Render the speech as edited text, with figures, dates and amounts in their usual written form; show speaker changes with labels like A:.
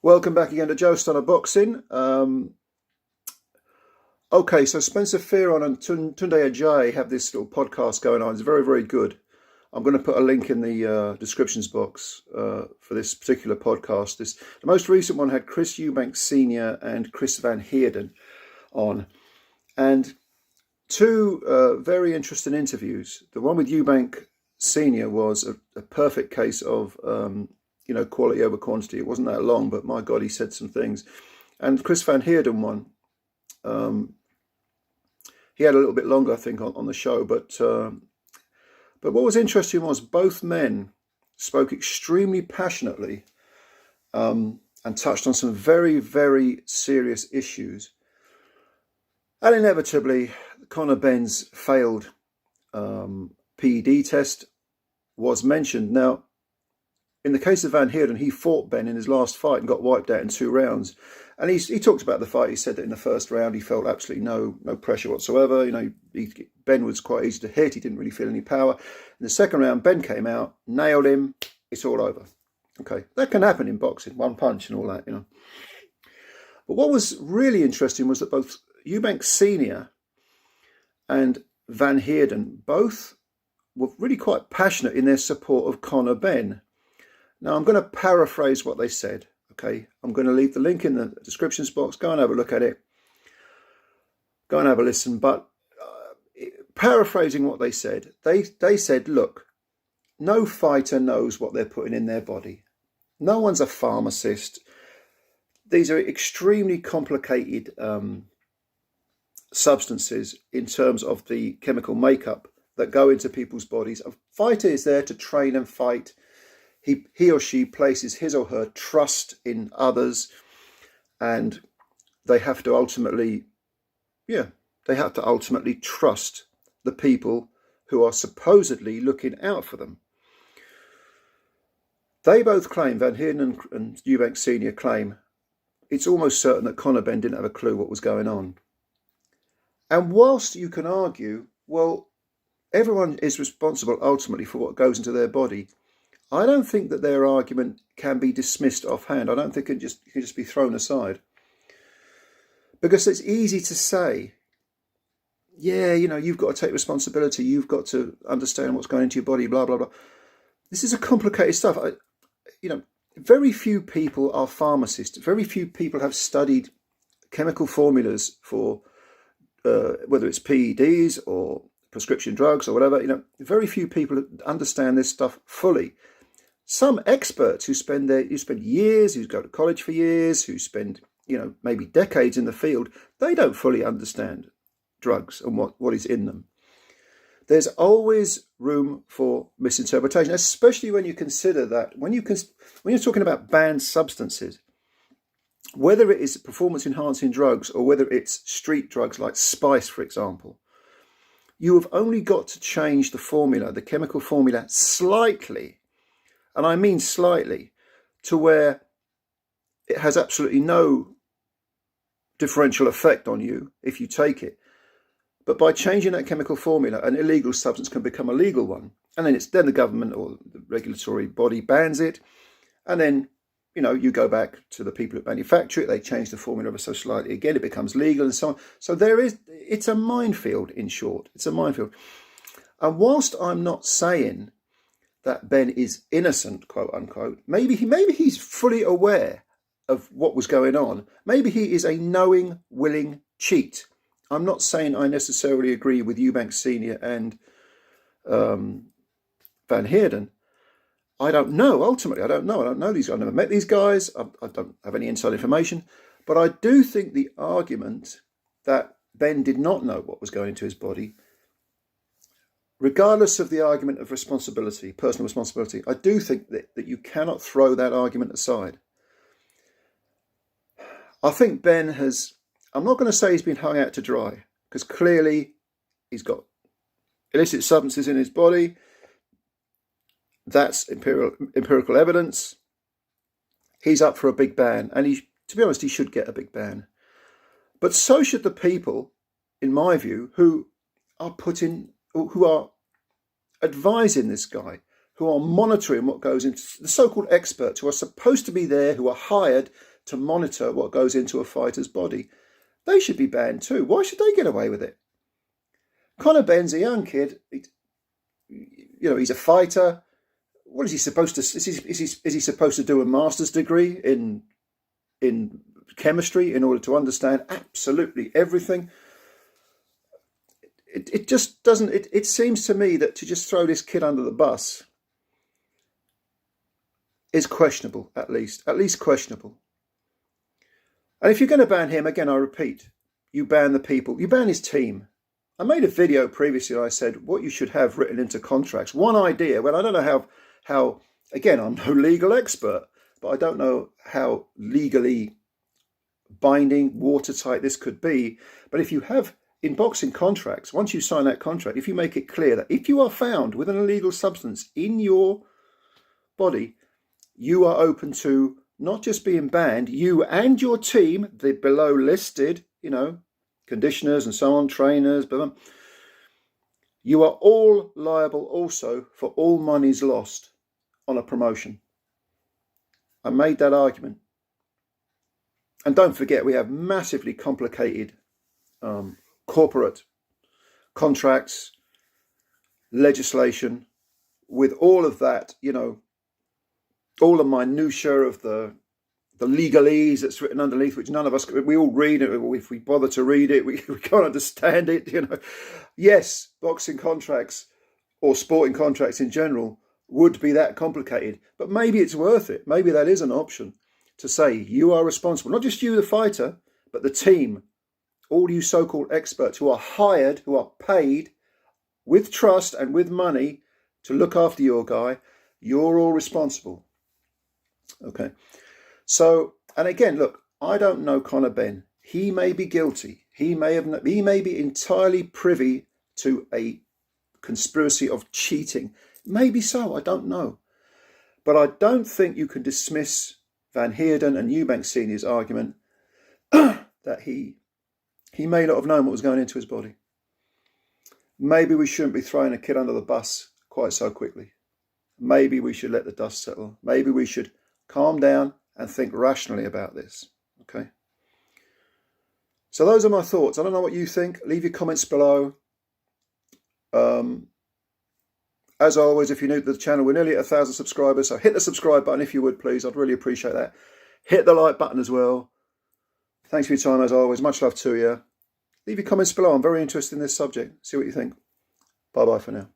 A: Welcome back again to Joe Stunner Boxing. Okay, so Spencer Fearon and Tunde Ajayi have this little podcast going on. It's very, very good. I'm going to put a link in the descriptions box for this particular podcast. The most recent one had Chris Eubank Sr. and Chris Van Heerden on. And two very interesting interviews. The one with Eubank Sr. was a perfect case of quality over quantity. It wasn't that long, but my God, he said some things. And Chris Van Heerden one, he had a little bit longer, I think, on the show. But what was interesting was both men spoke extremely passionately and touched on some very, very serious issues. And inevitably, Conor Benn's failed PED test was mentioned. Now, in the case of Van Heerden, he fought Ben in his last fight and got wiped out in 2 rounds. And he talked about the fight. He said that in the first round, he felt absolutely no pressure whatsoever. Ben was quite easy to hit. He didn't really feel any power. In the second round, Ben came out, nailed him. It's all over. Okay, that can happen in boxing, one punch and all that, But what was really interesting was that both Eubank Sr. and Van Heerden both were really quite passionate in their support of Conor Benn. Now, I'm going to paraphrase what they said, okay? I'm going to leave the link in the descriptions box. Go and have a look at it. Go and have a listen. But paraphrasing what they said, they said, look, no fighter knows what they're putting in their body. No one's a pharmacist. These are extremely complicated substances in terms of the chemical makeup that go into people's bodies. A fighter is there to train and fight. He or she places his or her trust in others, and they have to ultimately trust the people who are supposedly looking out for them. They both claim, Van Heerden and Eubank Sr. claim, it's almost certain that Conor Benn didn't have a clue what was going on. And whilst you can argue, well, everyone is responsible ultimately for what goes into their body, I don't think that their argument can be dismissed offhand. I don't think it can just be thrown aside. Because it's easy to say, yeah, you've got to take responsibility. You've got to understand what's going into your body, blah, blah, blah. This is a complicated stuff. Very few people are pharmacists. Very few people have studied chemical formulas for whether it's PEDs or prescription drugs or whatever. Very few people understand this stuff fully. Some experts who spend years, who go to college for years, who spend, maybe decades in the field, they don't fully understand drugs and what is in them. There's always room for misinterpretation, especially when you consider that when you're talking about banned substances, whether it is performance-enhancing drugs or whether it's street drugs like spice, for example, you have only got to change the formula, the chemical formula, slightly, and I mean slightly, to where it has absolutely no differential effect on you if you take it. But by changing that chemical formula, an illegal substance can become a legal one. And then the government or the regulatory body bans it. And then, you go back to the people that manufacture it. They change the formula ever so slightly. Again, it becomes legal and so on. So it's a minefield, in short. It's a minefield. And whilst I'm not saying that Ben is innocent, quote unquote, maybe he's fully aware of what was going on. Maybe he is a knowing, willing cheat. I'm not saying I necessarily agree with Eubank Sr. and Van Heerden. I don't know. Ultimately, I don't know. I don't know these guys. I've never met these guys. I don't have any inside information. But I do think the argument that Ben did not know what was going into his body, regardless of the argument of responsibility, personal responsibility, I do think that you cannot throw that argument aside. I think Ben has, I'm not going to say he's been hung out to dry, because clearly he's got illicit substances in his body. That's empirical evidence. He's up for a big ban, and to be honest, he should get a big ban. But so should the people, in my view, who are advising this guy, who are monitoring what goes into, the so-called experts who are supposed to be there, who are hired to monitor what goes into a fighter's body. They should be banned too. Why should they get away with it? Conor Benn's a young kid. He's a fighter. What is he supposed to? Is he supposed to do a master's degree in chemistry in order to understand absolutely everything? It just doesn't. It seems to me that to just throw this kid under the bus is questionable, at least questionable. And if you're going to ban him, again, I repeat, you ban the people, you ban his team. I made a video previously and I said what you should have written into contracts. One idea, well, I don't know how again, I'm no legal expert, but I don't know how legally binding, watertight this could be. But if you have in boxing contracts, once you sign that contract, if you make it clear that if you are found with an illegal substance in your body, you are open to not just being banned, you and your team, the below listed, conditioners and so on, trainers, but you are all liable also for all monies lost on a promotion. I made that argument. And don't forget, we have massively complicated corporate contracts, legislation, with all of that, all the minutiae of the legalese that's written underneath, which none of us, we all read it. If we bother to read it, we can't understand it. Yes, boxing contracts or sporting contracts in general would be that complicated, but maybe it's worth it. Maybe that is an option to say you are responsible, not just you, the fighter, but the team, all you so-called experts who are hired, who are paid with trust and with money to look after your guy. You're all responsible. Okay. So, and again, look, I don't know Conor Benn. He may be guilty. He may be entirely privy to a conspiracy of cheating. Maybe so, I don't know. But I don't think you can dismiss Van Heerden and Eubank Senior's argument that he may not have known what was going into his body. Maybe we shouldn't be throwing a kid under the bus quite so quickly. Maybe we should let the dust settle. Maybe we should calm down and think rationally about this. Okay. So those are my thoughts. I don't know what you think. Leave your comments below. As always, if you're new to the channel, we're nearly at 1,000 subscribers. So hit the subscribe button if you would, please. I'd really appreciate that. Hit the like button as well. Thanks for your time as always. Much love to you. Leave your comments below. I'm very interested in this subject. See what you think. Bye-bye for now.